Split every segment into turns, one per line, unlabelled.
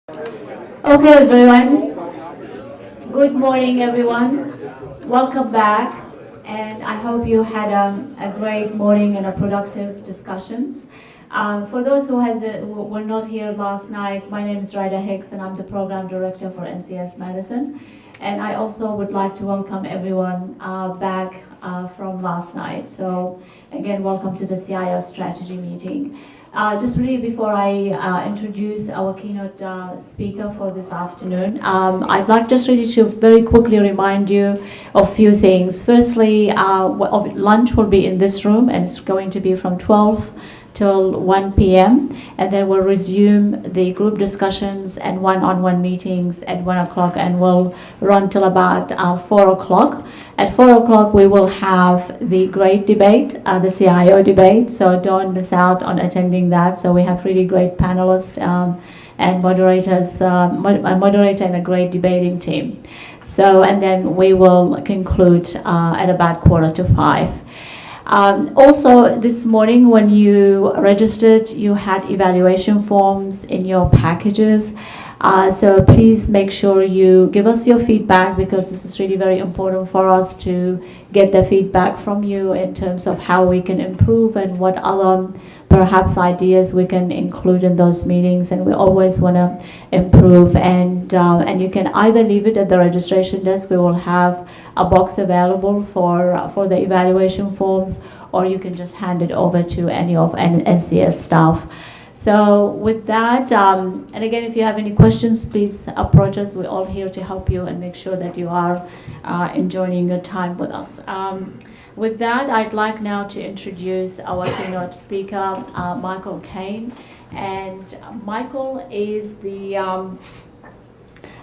Okay, everyone. Good morning, everyone. Welcome back, and I hope you had a great morning and a productive discussions. For those who were not here last night, my name is Ryder Hicks, and I'm the program director for NCS Madison. And I also would like to welcome everyone back from last night. So again, welcome to the CIO strategy meeting. Just really before I introduce our keynote speaker for this afternoon, I'd like just really to very quickly remind you of a few things. Firstly, lunch will be in this room, and it's going to be from 12 till 1 p.m. and then we'll resume the group discussions and one-on-one meetings at 1 o'clock, and we'll run till about 4 o'clock. At 4 o'clock we will have the great debate, the CIO debate, so don't miss out on attending that. So we have really great panelists and moderators, a moderator and a great debating team. So, and then we will conclude at about 4:45. Also, this morning when you registered, you had evaluation forms in your packages. So please make sure you give us your feedback, because this is really very important for us to get the feedback from you in terms of how we can improve and what other perhaps ideas we can include in those meetings. And we always want to improve, and you can either leave it at the registration desk. We will have a box available for the evaluation forms, or you can just hand it over to any of NCS staff. So with that, and again, if you have any questions, please approach us. We're all here to help you and make sure that you are enjoying your time with us. With that, I'd like now to introduce our keynote speaker, Michael Caine. And Michael is the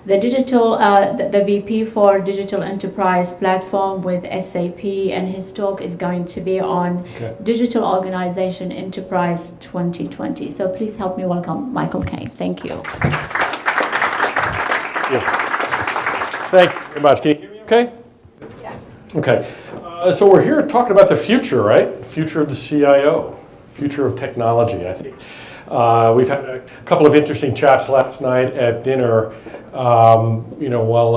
digital, the VP for Digital Enterprise Platform with SAP, and his talk is going to be on Digital Organization Enterprise 2020. So please help me welcome Michael Caine. Thank you.
Thank you very much. Can you hear me okay?
Yes.
Okay. So we're here talking about the future, right? The future of the CIO, future of technology, I think. We've had a couple of interesting chats last night at dinner. While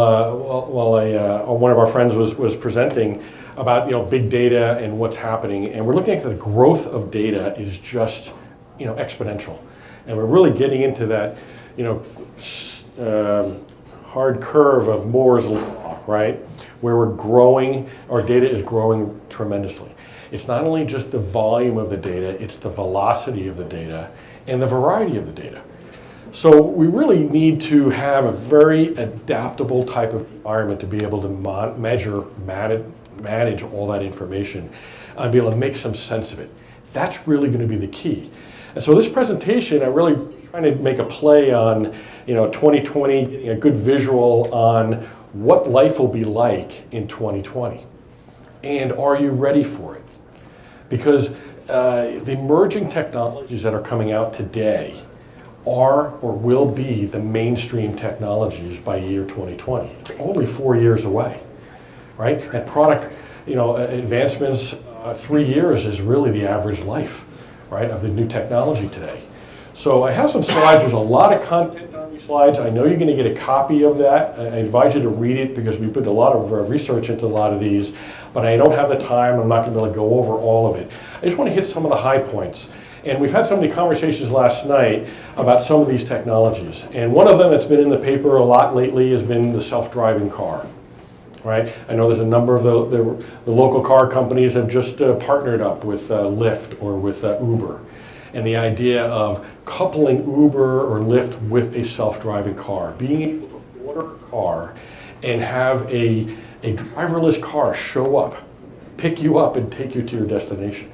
one of our friends was presenting about big data and what's happening, and we're looking at the growth of data is just exponential, and we're really getting into that hard curve of Moore's law, right? Where we're growing, our data is growing tremendously. It's not only just the volume of the data, it's the velocity of the data and the variety of the data. So we really need to have a very adaptable type of environment to be able to manage all that information and be able to make some sense of it. That's really going to be the key. And so this presentation, I'm really trying to make a play on 2020, getting a good visual on what life will be like in 2020. And are you ready for it? Because the emerging technologies that are coming out today are or will be the mainstream technologies by year 2020. It's only 4 years away, right? And product, advancements, 3 years is really the average life, right, of the new technology today. So I have some slides. There's a lot of content on these slides. I know you're going to get a copy of that. I advise you to read it because we put a lot of research into a lot of these, but I don't have the time. I'm not going to be able to go over all of it. I just want to hit some of the high points. And we've had so many conversations last night about some of these technologies. And one of them that's been in the paper a lot lately has been the self-driving car, right? I know there's a number of the local car companies have just partnered up with Lyft or with Uber. And the idea of coupling Uber or Lyft with a self-driving car, being able to order a car and have a driverless car show up, pick you up and take you to your destination.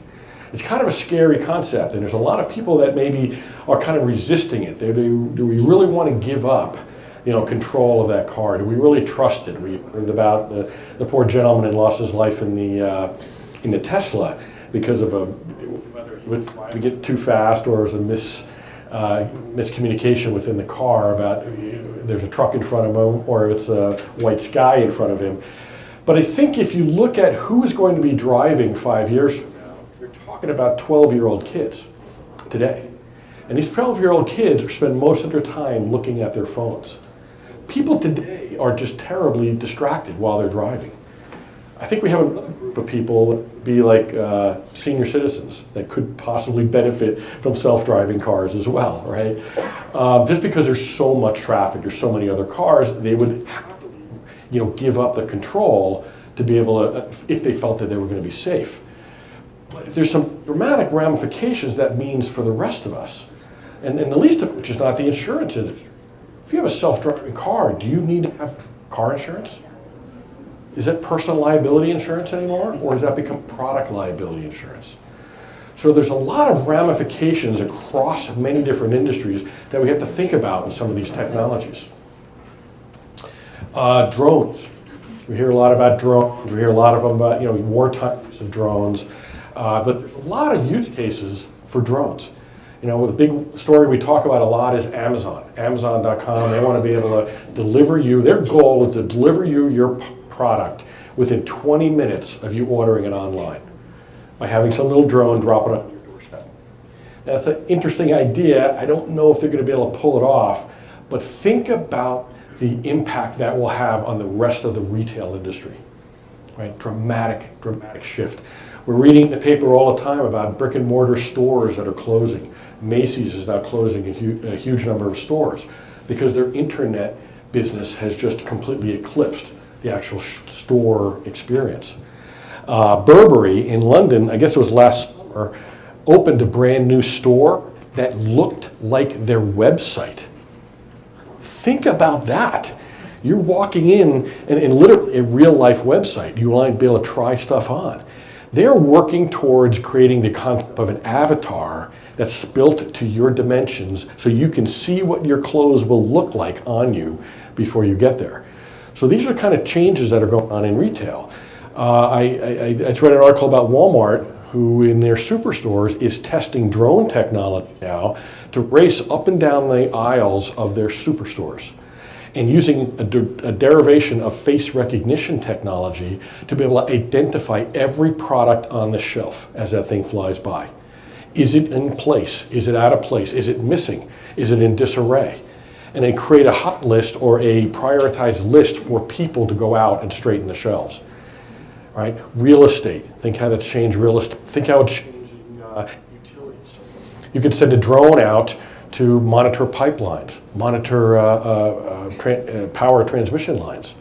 It's kind of a scary concept, and there's a lot of people that maybe are kind of resisting it. Do we really want to give up control of that car? Do we really trust it? We heard about the poor gentleman who lost his life in the Tesla because of whether it get too fast or it was a miscommunication within the car about there's a truck in front of him or it's a white sky in front of him. But I think if you look at who is going to be driving 5 years from now, you're talking about 12-year-old kids today. And these 12-year-old kids spend most of their time looking at their phones. People today are just terribly distracted while they're driving. I think we have another group of people that would be like senior citizens that could possibly benefit from self-driving cars as well, right? Just because there's so much traffic, there's so many other cars, they would happily, give up the control to be able to, if they felt that they were going to be safe. But if there's some dramatic ramifications that means for the rest of us, and the least of which is not the insurance industry. If you have a self-driving car, do you need to have car insurance? Is that personal liability insurance anymore, or has that become product liability insurance? So there's a lot of ramifications across many different industries that we have to think about with some of these technologies. Drones. We hear a lot about drones. We hear a lot of them about wartime use of drones, but there's a lot of use cases for drones. The big story we talk about a lot is Amazon. Amazon.com, they want to be able to deliver you, their goal is to deliver you your product within 20 minutes of you ordering it online by having some little drone drop it on your doorstep. Now, that's an interesting idea. I don't know if they're going to be able to pull it off, but think about the impact that will have on the rest of the retail industry, right? Dramatic shift. We're reading in the paper all the time about brick and mortar stores that are closing. Macy's is now closing a huge number of stores because their internet business has just completely eclipsed the actual store experience. Burberry in London, I guess it was last summer, opened a brand new store that looked like their website. Think about that. You're walking in and literally a real life website you might be able to try stuff on. They're working towards creating the concept of an avatar that's built to your dimensions so you can see what your clothes will look like on you before you get there. So these are kind of changes that are going on in retail. I just read an article about Walmart, who in their superstores is testing drone technology now to race up and down the aisles of their superstores, and using a derivation of face recognition technology to be able to identify every product on the shelf as that thing flies by. Is it in place? Is it out of place? Is it missing? Is it in disarray? And then create a hot list or a prioritized list for people to go out and straighten the shelves. Right? Real estate. Think how that's changed real estate. Think how it's changing utilities. You could send a drone out to monitor pipelines, monitor power transmission lines.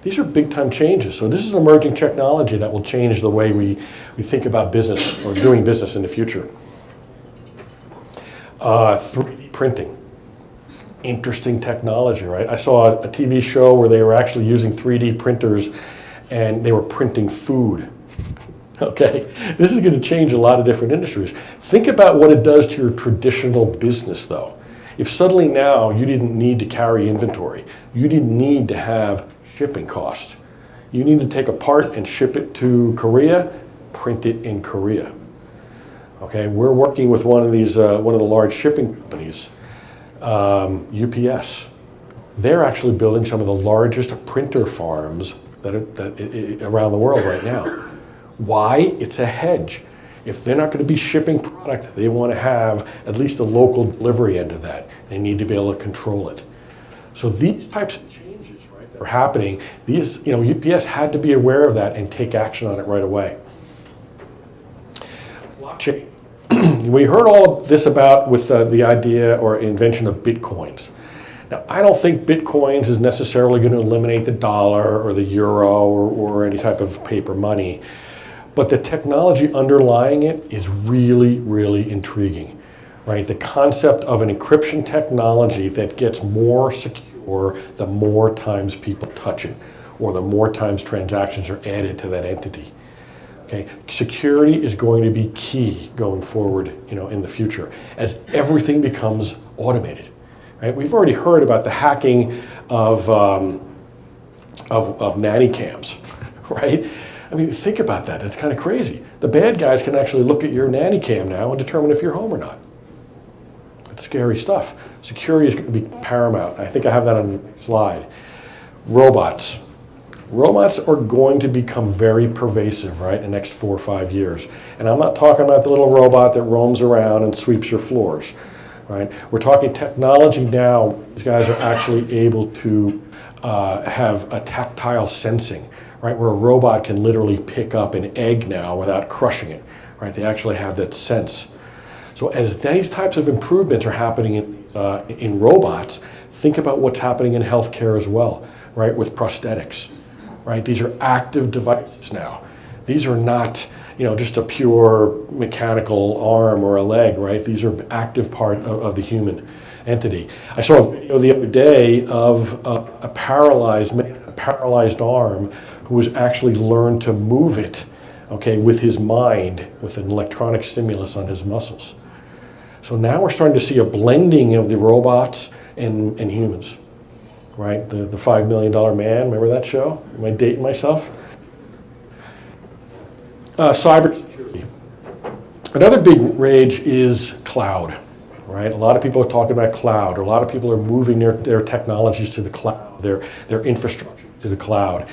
These are big time changes. So this is emerging technology that will change the way we think about business or doing business in the future. 3D printing. Interesting technology, right? I saw a TV show where they were actually using 3D printers and they were printing food. Okay, this is going to change a lot of different industries. Think about what it does to your traditional business, though. If suddenly now you didn't need to carry inventory, you didn't need to have shipping costs. You need to take a part and ship it to Korea, print it in Korea. Okay, we're working with one of these, one of the large shipping companies, UPS. They're actually building some of the largest printer farms around the world right now. Why? It's a hedge. If they're not going to be shipping product, they want to have at least a local delivery end of that. They need to be able to control it. So these types of changes, right, that are happening, these, UPS had to be aware of that and take action on it right away. Blockchain. We heard all of this about with the idea or invention of bitcoins. Now, I don't think bitcoins is necessarily going to eliminate the dollar or the euro or any type of paper money. But the technology underlying it is really, really intriguing, right? The concept of an encryption technology that gets more secure the more times people touch it, or the more times transactions are added to that entity. Okay, security is going to be key going forward, in the future as everything becomes automated. Right? We've already heard about the hacking of nanny cams, right? I mean, think about that. That's kind of crazy. The bad guys can actually look at your nanny cam now and determine if you're home or not. That's scary stuff. Security is going to be paramount. I think I have that on the next slide. Robots. Robots are going to become very pervasive, right, in the next 4 or 5 years. And I'm not talking about the little robot that roams around and sweeps your floors. right? We're talking technology now. These guys are actually able to have a tactile sensing, right? Where a robot can literally pick up an egg now without crushing it, right? They actually have that sense. So as these types of improvements are happening in robots, think about what's happening in healthcare as well, right? With prosthetics, right? These are active devices now. These are not, just a pure mechanical arm or a leg, right? These are active part of the human entity. I saw a video the other day of a paralyzed arm who was actually learned to move it, okay, with his mind, with an electronic stimulus on his muscles. So now we're starting to see a blending of the robots and humans, right? The $5 million man, remember that show? Am I dating myself? Cybersecurity. Another big rage is cloud, right? A lot of people are talking about cloud, or a lot of people are moving their technologies to the cloud, their infrastructure to the cloud,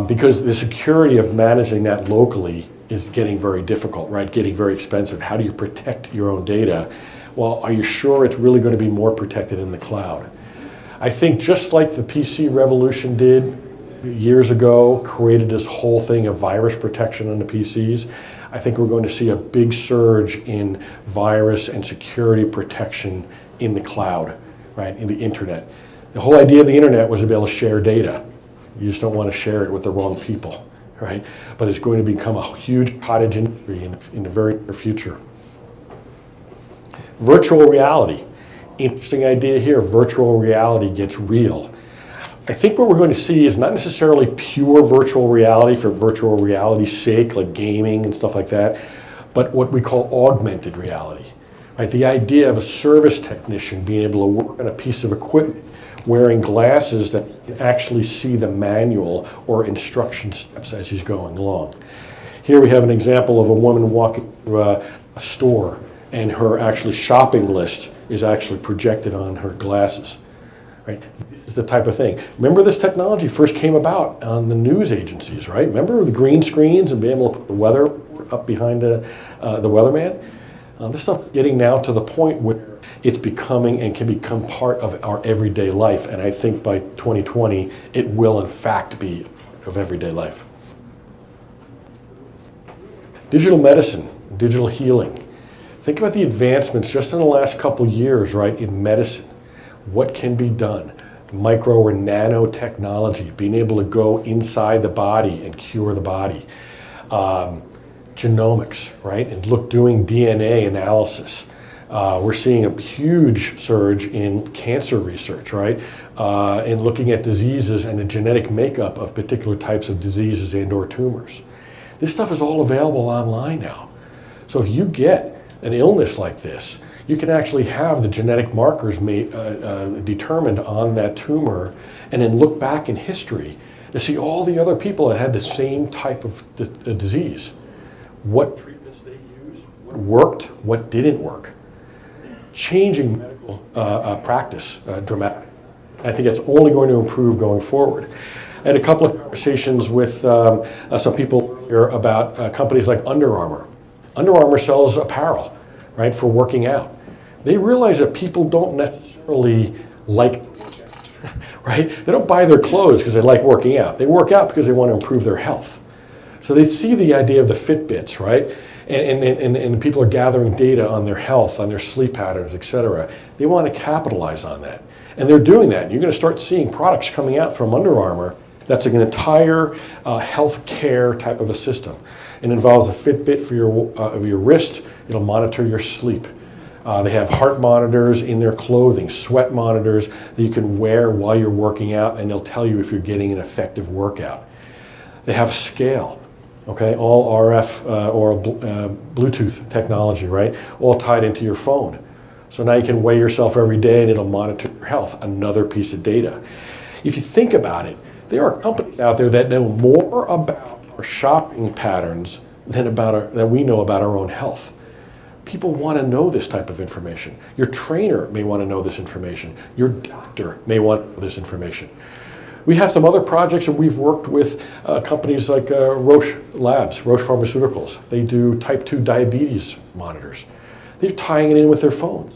because the security of managing that locally is getting very difficult, right? Getting very expensive. How do you protect your own data? Well, are you sure it's really going to be more protected in the cloud? I think just like the PC revolution did years ago, created this whole thing of virus protection on the PCs, I think we're going to see a big surge in virus and security protection in the cloud, right? In the internet. The whole idea of the internet was to be able to share data. You just don't want to share it with the wrong people, right? But it's going to become a huge cottage industry in the very near future. Virtual reality. Interesting idea here. Virtual reality gets real. I think what we're going to see is not necessarily pure virtual reality for virtual reality's sake, like gaming and stuff like that, but what we call augmented reality. Right? The idea of a service technician being able to work on a piece of equipment wearing glasses that can actually see the manual or instruction steps as he's going along. Here we have an example of a woman walking through a store, and her actually shopping list is actually projected on her glasses. Right? This is the type of thing. Remember, this technology first came about on the news agencies, right? Remember the green screens and being able to put the weather up behind the weatherman? This stuff getting now to the point where it's becoming and can become part of our everyday life. And I think by 2020, it will in fact be of everyday life. Digital medicine, digital healing. Think about the advancements just in the last couple years, right, in medicine. What can be done? Micro or nanotechnology, being able to go inside the body and cure the body. Genomics, right, and doing DNA analysis. We're seeing a huge surge in cancer research, right, in looking at diseases and the genetic makeup of particular types of diseases and/or tumors. This stuff is all available online now. So if you get an illness like this, you can actually have the genetic markers determined on that tumor, and then look back in history to see all the other people that had the same type of disease. What treatments they used, what worked, what didn't work. Changing medical practice dramatically. I think it's only going to improve going forward. I had a couple of conversations with some people here about companies like Under Armour. Under Armour sells apparel, right, for working out. They realize that people don't necessarily like, right? They don't buy their clothes because they like working out. They work out because they want to improve their health. So they see the idea of the Fitbits, right? And people are gathering data on their health, on their sleep patterns, et cetera. They want to capitalize on that. And they're doing that. You're going to start seeing products coming out from Under Armour that's an entire health care type of a system. It involves a Fitbit for your wrist. It'll monitor your sleep. They have heart monitors in their clothing, sweat monitors that you can wear while you're working out, and they'll tell you if you're getting an effective workout. They have scale, okay, all RF or Bluetooth technology, right, all tied into your phone. So now you can weigh yourself every day and it'll monitor your health, another piece of data. If you think about it, there are companies out there that know more about our shopping patterns than we know about our own health. People want to know this type of information. Your trainer may want to know this information. Your doctor may want to know this information. We have some other projects, and we've worked with companies like Roche Labs, Roche Pharmaceuticals. They do type 2 diabetes monitors. They're tying it in with their phones.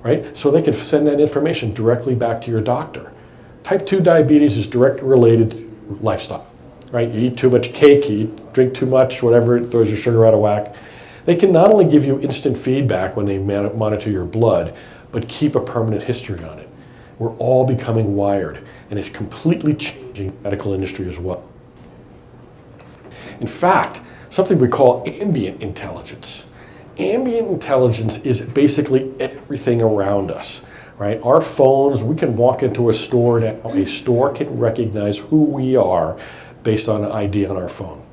right? So they can send that information directly back to your doctor. Type 2 diabetes is directly related to lifestyle, right? You eat too much cake, you drink too much, whatever, it throws your sugar out of whack. They can not only give you instant feedback when they monitor your blood, but keep a permanent history on it. We're all becoming wired, and it's completely changing the medical industry as well. In fact, something we call ambient intelligence. Ambient intelligence is basically everything around us, right? Our phones, we can walk into a store now, a store can recognize who we are based on an ID on our phone.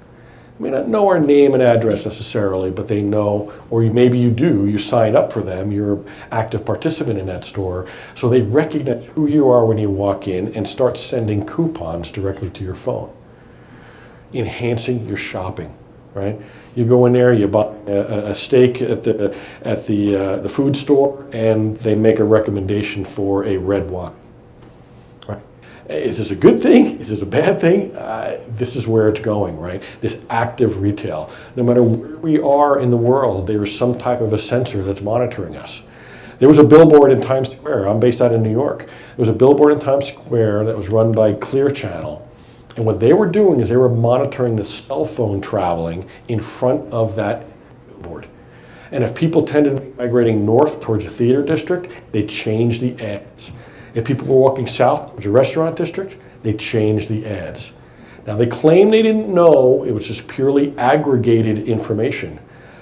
May not know our name and address necessarily, but they know, or maybe you do, you sign up for them, you're an active participant in that store, so they recognize who you are when you walk in and start sending coupons directly to your phone. Enhancing your shopping, right? You go in there, you buy a steak at the food store, and they make a recommendation for a red wine. Is this a good thing? Is this a bad thing? This is where it's going, right? This active retail. No matter where we are in the world, there is some type of a sensor that's monitoring us. There was a billboard in Times Square. I'm based out in New York. There was a billboard in Times Square that was run by Clear Channel. And what they were doing is they were monitoring the cell phone traveling in front of that billboard. And if people tended to be migrating north towards the theater district, they changed the ads. If people were walking south towards a restaurant district, they changed the ads. Now they claim they didn't know, it was just purely aggregated information.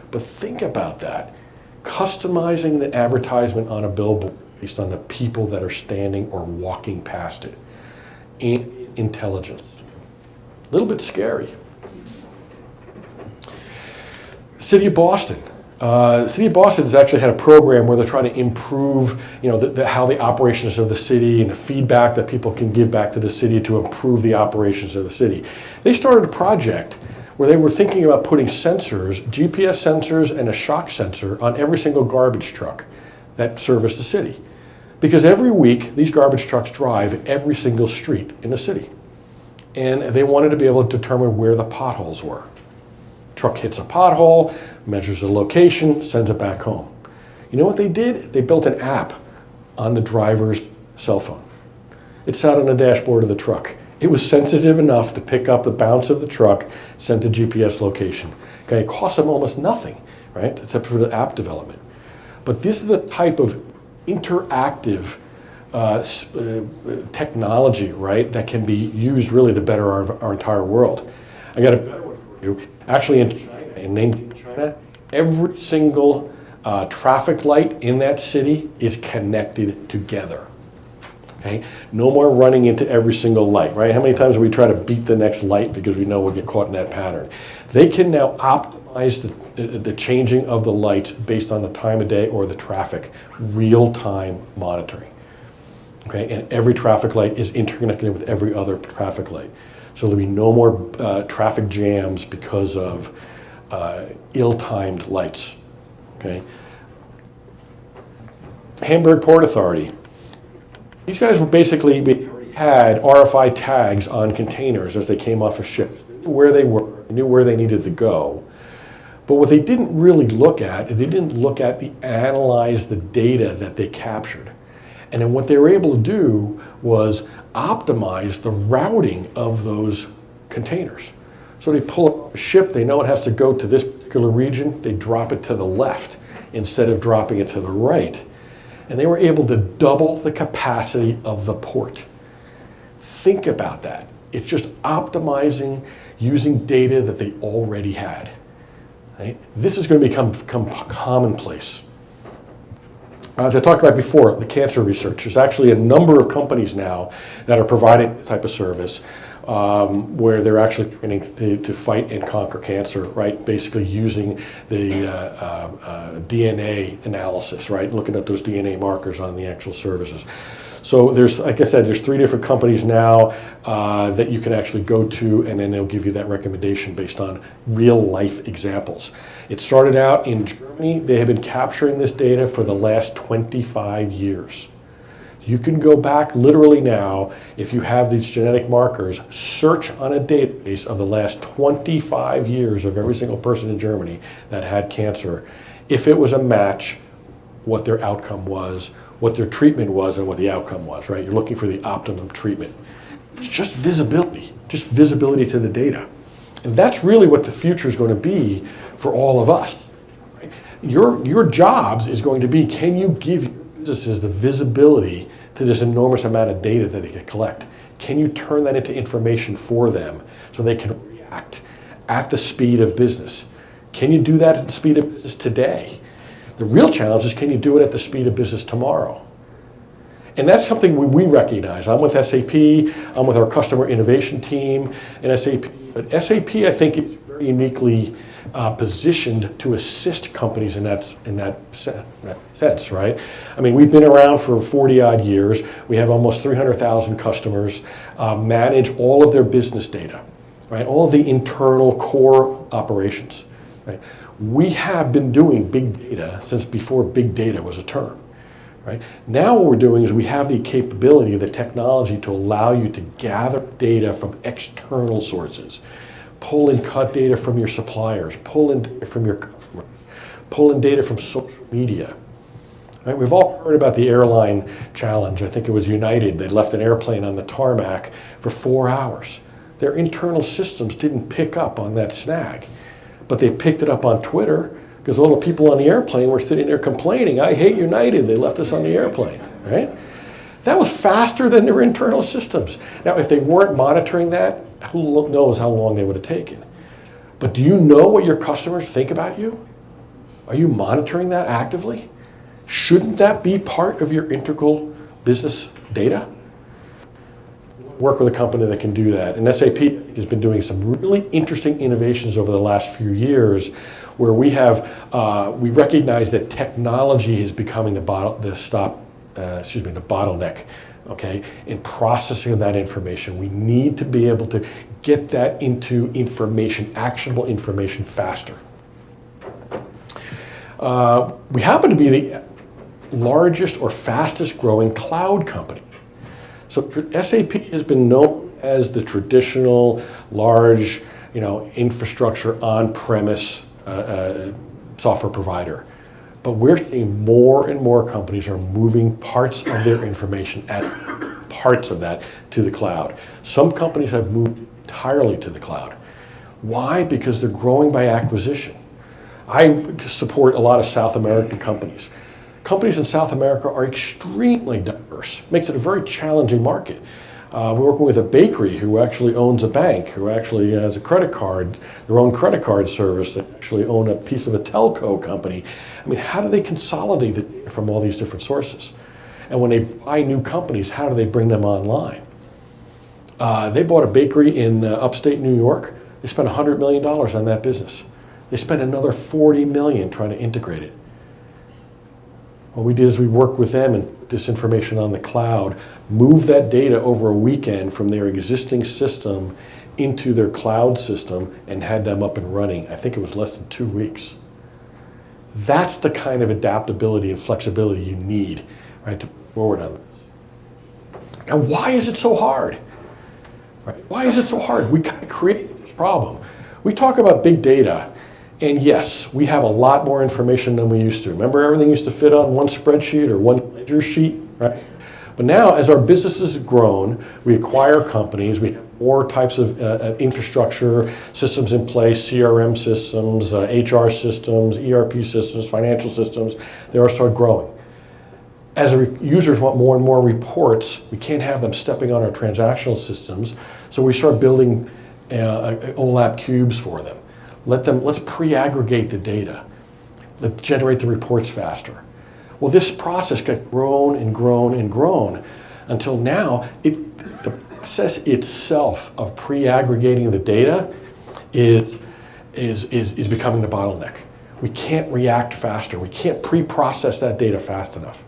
But think about that. Customizing the advertisement on a billboard based on the people that are standing or walking past it. And intelligence. A little bit scary. City of Boston. City of Boston has actually had a program where they're trying to improve, how the operations of the city and the feedback that people can give back to the city to improve the operations of the city. They started a project where they were thinking about putting sensors, GPS sensors and a shock sensor on every single garbage truck that service the city. Because every week, these garbage trucks drive every single street in the city. And they wanted to be able to determine where the potholes were. Truck hits a pothole, measures the location, sends it back home. You know what they did? They built an app on the driver's cell phone. It sat on the dashboard of the truck. It was sensitive enough to pick up the bounce of the truck, send the GPS location. Okay, it cost them almost nothing, right? Except for the app development. But this is the type of interactive technology, right, that can be used really to better our entire world. I got a better one for you. Actually, in China, every single traffic light in that city is connected together. Okay? No more running into every single light, right? How many times do we try to beat the next light because we know we'll get caught in that pattern? They can now optimize the changing of the lights based on the time of day or the traffic, real-time monitoring. Okay? And every traffic light is interconnected with every other traffic light. So there'll be no more traffic jams because of ill-timed lights. Okay? Hamburg Port Authority. These guys were basically had RFI tags on containers as they came off of ships. They knew where they were, they knew where they needed to go. But what they didn't really look at, analyze the data that they captured. And then what they were able to do was optimize the routing of those containers. So they pull up a ship, they know it has to go to this particular region, they drop it to the left instead of dropping it to the right. And they were able to double the capacity of the port. Think about that. It's just optimizing using data that they already had. Right? This is going to become commonplace. As I talked about before, the cancer research. There's actually a number of companies now that are providing this type of service where they're actually training to fight and conquer cancer, right? Basically using the DNA analysis, right? Looking at those DNA markers on the actual services. So there's, like I said, there's 3 different companies now that you can actually go to, and then they'll give you that recommendation based on real life examples. It started out in Germany. They have been capturing this data for the last 25 years. You can go back literally now, if you have these genetic markers, search on a database of the last 25 years of every single person in Germany that had cancer. If it was a match, what their outcome was, what their treatment was, and what the outcome was, right? You're looking for the optimum treatment. It's just visibility to the data. And that's really what the future is going to be for all of us. Right? Your jobs is going to be, can you give your businesses the visibility to this enormous amount of data that they can collect? Can you turn that into information for them so they can react at the speed of business? Can you do that at the speed of business today? The real challenge is, can you do it at the speed of business tomorrow? And that's something we recognize. I'm with SAP, I'm with our customer innovation team in SAP. But SAP, I think, is very uniquely positioned to assist companies in that sense, right? I mean, we've been around for 40-odd years. We have almost 300,000 customers, manage all of their business data, right? All of the internal core operations, right? We have been doing big data since before big data was a term. Right? Now what we're doing is we have the capability, the technology to allow you to gather data from external sources, pull and cut data from your suppliers, pull in data from your customers, pull in data from social media. Right? We've all heard about the airline challenge. I think it was United. They left an airplane on the tarmac for 4 hours. Their internal systems didn't pick up on that snag, but they picked it up on Twitter, because all the people on the airplane were sitting there complaining, I hate United, they left us on the airplane, right? That was faster than their internal systems. Now, if they weren't monitoring that, who knows how long they would have taken. But do you know what your customers think about you? Are you monitoring that actively? Shouldn't that be part of your integral business data? Work with a company that can do that. And SAP has been doing some really interesting innovations over the last few years, where we recognize that technology is becoming the bottleneck, okay, in processing of that information. We need to be able to get that into information, actionable information, faster. We happen to be the largest or fastest growing cloud company. So SAP has been known as the traditional large, infrastructure on-premise software provider. But we're seeing more and more companies are moving parts of their information, parts of that, to the cloud. Some companies have moved entirely to the cloud. Why? Because they're growing by acquisition. I support a lot of South American companies. Companies in South America are extremely diverse. Makes it a very challenging market. We're working with a bakery who actually owns a bank, who actually has a credit card, their own credit card service, that actually own a piece of a telco company. I mean, how do they consolidate it from all these different sources? And when they buy new companies, how do they bring them online? They bought a bakery in upstate New York. They spent $100 million on that business. They spent another $40 million trying to integrate it. What we did is we worked with them and put this information on the cloud, moved that data over a weekend from their existing system into their cloud system, and had them up and running. I think it was less than 2 weeks. That's the kind of adaptability and flexibility you need, right, to move forward on this. And why is it so hard? Right? Why is it so hard? We kind of created this problem. We talk about big data. And yes, we have a lot more information than we used to. Remember, everything used to fit on one spreadsheet or one ledger sheet, right? But now, as our businesses have grown, we acquire companies, we have more types of infrastructure systems in place, CRM systems, HR systems, ERP systems, financial systems. They all start growing. As users want more and more reports, we can't have them stepping on our transactional systems, so we start building OLAP cubes for them. Let's pre-aggregate the data. Let's generate the reports faster. Well, this process got grown and grown and grown until now the process itself of pre-aggregating the data is becoming the bottleneck. We can't react faster. We can't pre-process that data fast enough.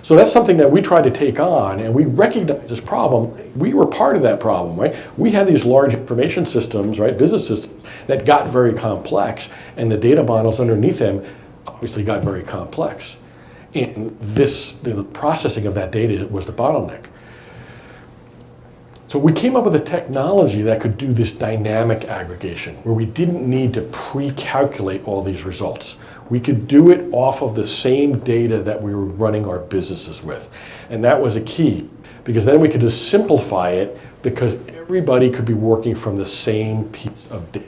So that's something that we try to take on, and we recognize this problem. We were part of that problem, right? We had these large information systems, right, business systems, that got very complex, and the data models underneath them obviously got very complex. And the processing of that data was the bottleneck. So we came up with a technology that could do this dynamic aggregation, where we didn't need to pre-calculate all these results. We could do it off of the same data that we were running our businesses with. And that was a key, because then we could just simplify it, because everybody could be working from the same piece of data,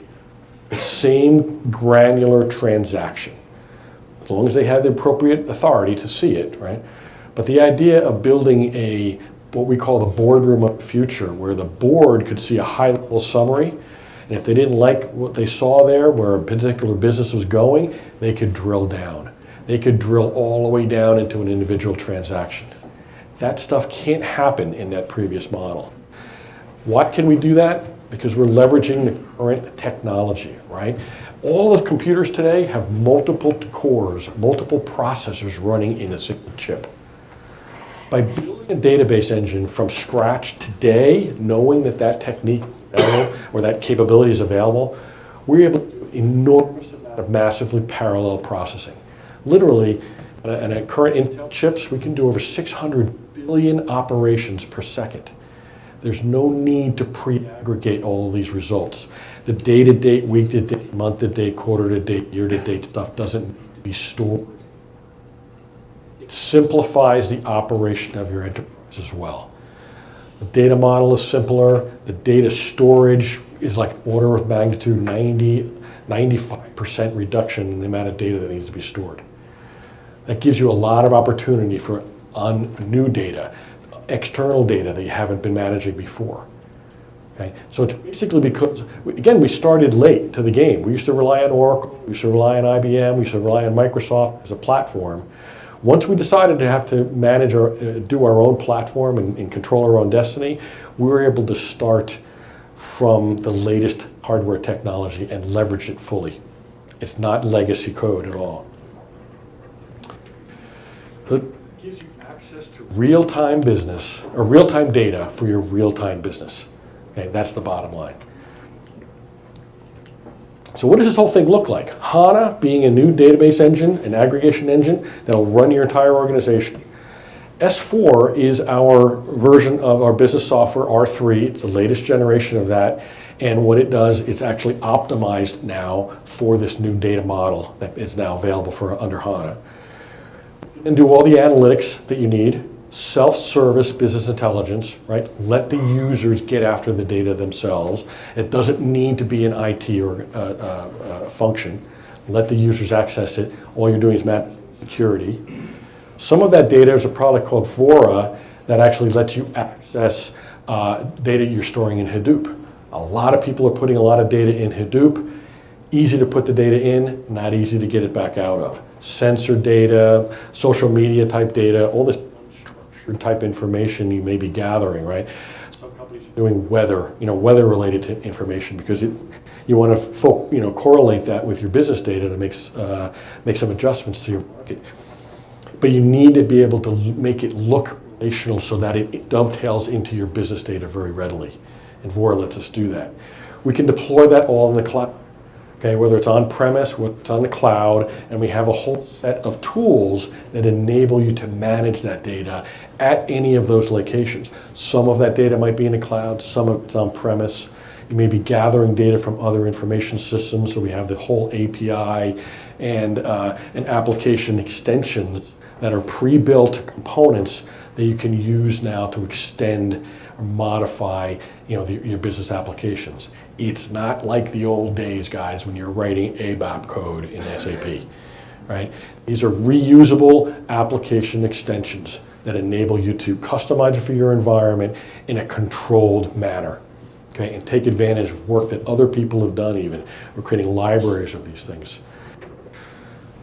the same granular transaction, as long as they had the appropriate authority to see it, right? But the idea of building what we call the boardroom of the future, where the board could see a high-level summary, and if they didn't like what they saw there, where a particular business was going, they could drill down. They could drill all the way down into an individual transaction. That stuff can't happen in that previous model. Why can we do that? Because we're leveraging the current technology, right? All the computers today have multiple cores, multiple processors running in a single chip. By building a database engine from scratch today, knowing that technique is available, or that capability is available, we're able to do an enormous amount of massively parallel processing. Literally, and at current Intel chips, we can do over 600 billion operations per second. There's no need to pre-aggregate all of these results. The day-to-date, week-to-date, month-to-date, quarter-to-date, year-to-date stuff doesn't need to be stored. Simplifies the operation of your enterprise as well. The data model is simpler. The data storage is like order of magnitude 95% reduction in the amount of data that needs to be stored. That gives you a lot of opportunity for new data, external data that you haven't been managing before. Okay? So it's basically because, again, we started late to the game. We used to rely on Oracle, we used to rely on IBM, we used to rely on Microsoft as a platform. Once we decided to have to manage or do our own platform and control our own destiny, we were able to start from the latest hardware technology and leverage it fully. It's not legacy code at all. So it gives you access to real-time business, or real-time data for your real-time business. Okay, that's the bottom line. So what does this whole thing look like? HANA being a new database engine, an aggregation engine that'll run your entire organization. S4 is our version of our business software, R3. It's the latest generation of that. And what it does, it's actually optimized now for this new data model that is now available under HANA. And do all the analytics that you need. Self-service business intelligence, right? Let the users get after the data themselves. It doesn't need to be an IT or function. Let the users access it. All you're doing is manage security. Some of that data is a product called Vora that actually lets you access data you're storing in Hadoop. A lot of people are putting a lot of data in Hadoop. Easy to put the data in, not easy to get it back out of. Sensor data, social media type data, all this type information you may be gathering, right? Some companies are doing weather-related information because you want to correlate that with your business data to make some adjustments to your market. But you need to be able to make it look relational so that it dovetails into your business data very readily. And Vora lets us do that. We can deploy that all in the cloud. Okay, whether it's on-premise, whether it's on the cloud, and we have a whole set of tools that enable you to manage that data at any of those locations. Some of that data might be in the cloud, some of it's on-premise. You may be gathering data from other information systems, so we have the whole API and application extensions that are pre-built components that you can use now to extend or modify your business applications. It's not like the old days, guys, when you're writing ABAP code in SAP, right? These are reusable application extensions that enable you to customize it for your environment in a controlled manner, okay? And take advantage of work that other people have done even. We're creating libraries of these things.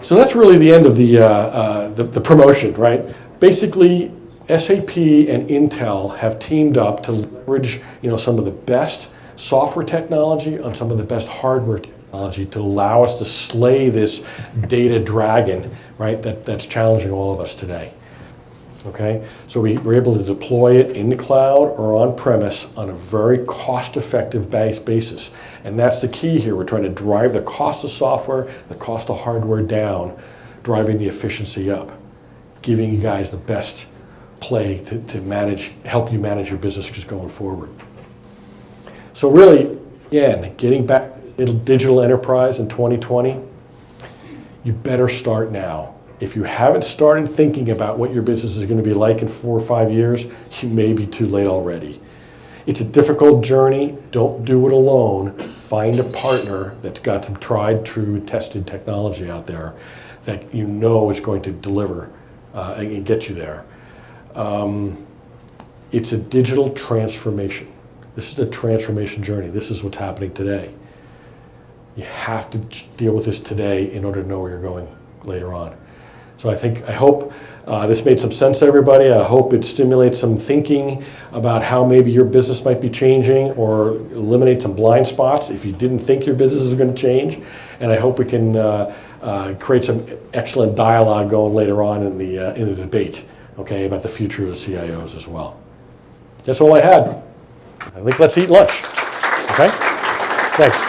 So that's really the end of the promotion, right? Basically, SAP and Intel have teamed up to leverage some of the best software technology on some of the best hardware technology to allow us to slay this data dragon, right, that's challenging all of us today. Okay, so we're able to deploy it in the cloud or on premise on a very cost-effective basis. And that's the key here. We're trying to drive the cost of software, the cost of hardware down, driving the efficiency up, giving you guys the best play to help you manage your business just going forward. So really, again, getting back to digital enterprise in 2020, you better start now. If you haven't started thinking about what your business is going to be like in 4 or 5 years, you may be too late already. It's a difficult journey. Don't do it alone. Find a partner that's got some tried, true, tested technology out there that you know is going to deliver and get you there. It's a digital transformation. This is a transformation journey. This is what's happening today. You have to deal with this today in order to know where you're going later on. So I hope this made some sense to everybody. I hope it stimulates some thinking about how maybe your business might be changing or eliminate some blind spots if you didn't think your business is going to change. And I hope we can create some excellent dialogue going later on in the debate, okay, about the future of the CIOs as well. That's all I had. I think let's eat lunch, okay? Thanks.